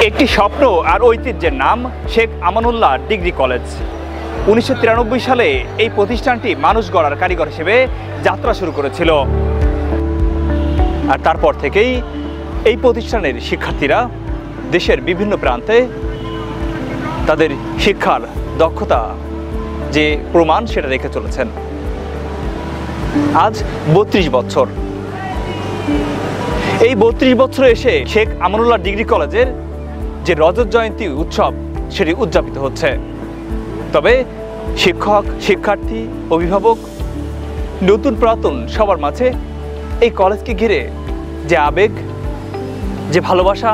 একটি স্বপ্ন আর ঐতিহ্যের নাম শেখ আমানুল্লাহ ডিগ্রি কলেজ। 1993 সালে এই প্রতিষ্ঠানটি মানুষ গড়ার কারিগর হিসেবে যাত্রা শুরু করেছিল। আর তারপর থেকেই এই প্রতিষ্ঠানের শিক্ষার্থীরা দেশের বিভিন্ন প্রান্তে তাদের শিক্ষার দক্ষতা যে প্রমাণ সেটা রেখে চলেছেন। আজ 32 বছর। এই 32 বছরে এসে শেখ আমানুল্লাহ ডিগ্রি কলেজের যে রজত জয়ন্তী উৎসব সেটি উদযাপিত হচ্ছে। তবে শিক্ষক, শিক্ষার্থী, অভিভাবক, নতুন পুরাতন সবার মাঝে এই কলেজকে ঘিরে যে আবেগ, যে ভালোবাসা,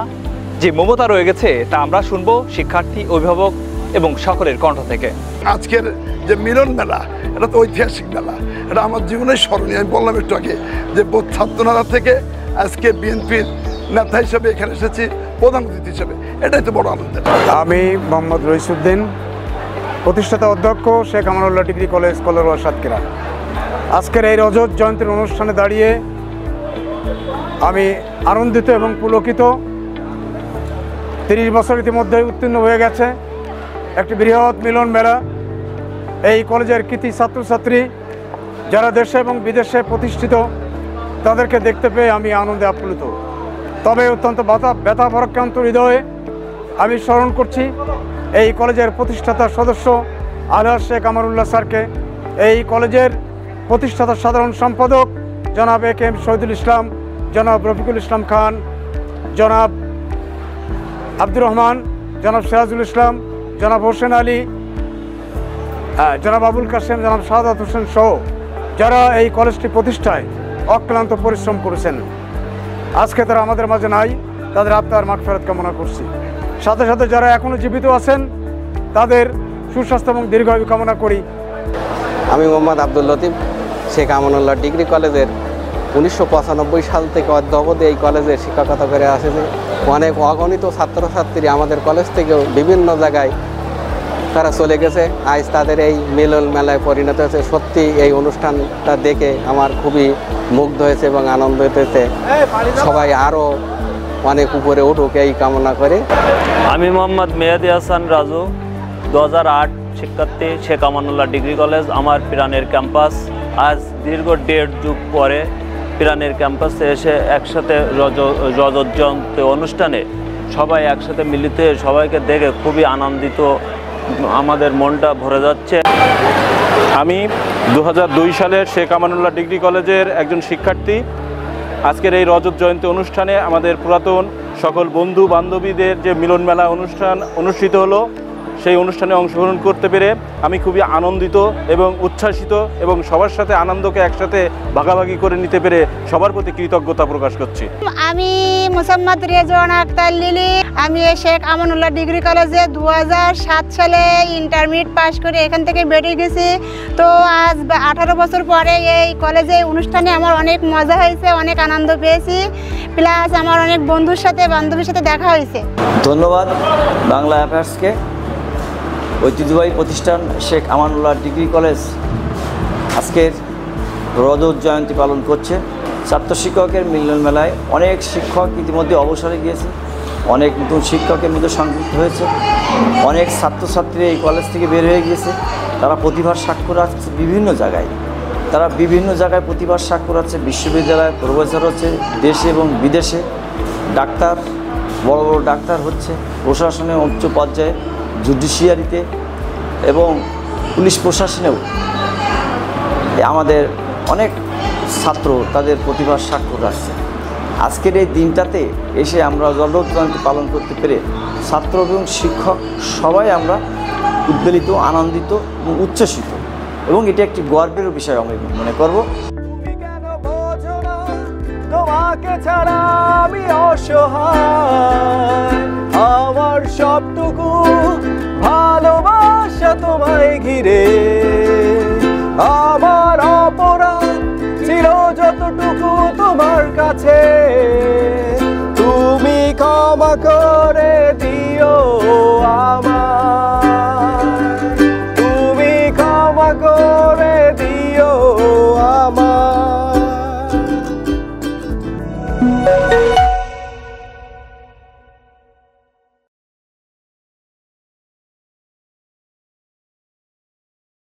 যে মমতা রয়ে গেছে তা আমরা শুনবো শিক্ষার্থী, অভিভাবক এবং সকলের কণ্ঠ থেকে। আজকের যে মিলন মেলা, এটা তো ঐতিহাসিক মেলা, এটা আমার জীবনের স্মরণীয়। আমি বললাম একটু আগে যে ছাত্রনারা থেকে আজকে বিএনপির নেতা হিসেবে এখানে এসেছি, প্রধান অতিথি হিসেবে, এটাই তো বড় আনন্দের। আমি মোহাম্মদ রইসুদ্দিন, প্রতিষ্ঠাতা অধ্যক্ষ শেখ আমানুল্লাহ ডিগ্রি কলেজ কলেরওয়া সাতক্ষীরা। আজকের এই রজত জয়ন্তীর অনুষ্ঠানে দাঁড়িয়ে আমি আনন্দিত এবং পুলকিত। 30 বছর ইতিমধ্যেই উত্তীর্ণ হয়ে গেছে, একটি বৃহৎ মিলন মেলা। এই কলেজের কৃতি ছাত্রছাত্রী যারা দেশে এবং বিদেশে প্রতিষ্ঠিত, তাদেরকে দেখতে পেয়ে আমি আনন্দে আপ্লুত। তবে অত্যন্ত ব্যথা ভারাক্রান্ত হৃদয়ে আমি স্মরণ করছি এই কলেজের প্রতিষ্ঠাতা সদস্য আলহাজ শেখ আমানুল্লাহ স্যারকে, এই কলেজের প্রতিষ্ঠাতা সাধারণ সম্পাদক জনাব এ.কে.এম. শহীদুল ইসলাম, জনাব রফিকুল ইসলাম খান, জনাব আব্দুর রহমান, জনাব সিরাজুল ইসলাম, জনাব হোসেন আলী, জনাব আবুল কাসেম, জনাব শাহাদাত হোসেন সহ যারা এই কলেজটি প্রতিষ্ঠায় অক্লান্ত পরিশ্রম করেছেন। আজকে তারা আমাদের মাঝে নাই, তাদের আত্মার মাগফিরাত কামনা করছি। সাথে সাথে যারা এখনও জীবিত আছেন তাদের সুস্বাস্থ্য এবং দীর্ঘায়ু কামনা করি। আমি মোহাম্মদ আব্দুল লতিফ, শেখ আমানুল্লাহ ডিগ্রি কলেজের 1995 সাল থেকে অদ্যাবধি এই কলেজে শিক্ষকতা করে আসছে। অনেক অগণিত ছাত্রছাত্রী আমাদের কলেজ থেকেও বিভিন্ন জায়গায় তারা চলে গেছে, আজ তাদের এই মিলন মেলায় পরিণত হয়েছে। সত্যি এই অনুষ্ঠানটা দেখে আমার খুবই মুগ্ধ হয়েছে এবং আনন্দ হয়েছে। সবাই আরও অনেক উপরে উঠুক এই কামনা করে। আমি মোহাম্মদ মেহেদি হাসান রাজু, 2008 শিক্ষার্থী, শেখ আমানুল্লাহ ডিগ্রি কলেজ আমার প্রাণের ক্যাম্পাস। আজ দীর্ঘ 1.5 যুগ পরে প্রাণের ক্যাম্পাসে এসে একসাথে রজত জয়ন্তী অনুষ্ঠানে সবাই একসাথে মিলিত হয়ে সবাইকে দেখে খুবই আনন্দিত, আমাদের মনটা ভরে যাচ্ছে। আমি 2002 সালের শেখ আমানুল্লাহ ডিগ্রি কলেজের একজন শিক্ষার্থী। আজকের এই রজত জয়ন্তী অনুষ্ঠানে আমাদের পুরাতন সকল বন্ধু বান্ধবীদের যে মিলন মেলা অনুষ্ঠান অনুষ্ঠিত হলো, সেই অনুষ্ঠানে অংশগ্রহণ করতে পেরে আমি খুবই আনন্দিত এবং উচ্ছ্বাসিত এবং সবার সাথে আনন্দকে একসাথে ভাগাভাগি করে নিতে পেরে সবার প্রতি কৃতজ্ঞতা প্রকাশ করছি। আমি মোসাম্মদ রেজওয়ানা আক্তার লিলি, আমি শেখ আমানুল্লাহ ডিগ্রি কলেজে 2007 সালে ইন্টারমিডিয়েট পাশ করে এখান থেকে বেরিয়ে গেছি। তো আজ 18 বছর পরে এই কলেজে অনুষ্ঠানে আমার অনেক মজা হয়েছে, অনেক আনন্দ পেয়েছি, প্লাস আমার অনেক বন্ধুর সাথে বান্ধবীর সাথে দেখা হয়েছে। ধন্যবাদ বাংলা অ্যাফেয়ার্সকে। ঐতিহ্যবাহী প্রতিষ্ঠান শেখ আমানুল্লাহ ডিগ্রি কলেজ আজকের রজত জয়ন্তী পালন করছে। ছাত্র শিক্ষকের মিলন মেলায় অনেক শিক্ষক ইতিমধ্যে অবসরে গিয়েছে, অনেক নতুন শিক্ষকের মধ্যে সংযুক্ত হয়েছে, অনেক ছাত্রছাত্রী এই কলেজ থেকে বের হয়ে গিয়েছে। তারা প্রতিভার স্বাক্ষর রাখছে বিভিন্ন জায়গায়, প্রতিভার স্বাক্ষর আছে। বিশ্ববিদ্যালয়ে প্রফেসর হচ্ছে দেশে এবং বিদেশে, ডাক্তার, বড় বড় ডাক্তার হচ্ছে, প্রশাসনে উচ্চ পর্যায়ে, জুডিশিয়ারিতে এবং পুলিশ প্রশাসনেও আমাদের অনেক ছাত্র তাদের প্রতিভার স্বাক্ষর রাখছে। আজকের এই দিনটাতে এসে আমরা রজত জয়ন্তী পালন করতে পেরে ছাত্র এবং শিক্ষক সবাই আমরা উদ্বেলিত, আনন্দিত এবং উচ্ছ্বসিত, এবং এটা একটি গর্বের বিষয় আমি মনে করব। তোমাকে ছাড়া আমি অসহায়, আমার সবটুকু ভালোবাসা তোমায় ঘিরে, আমার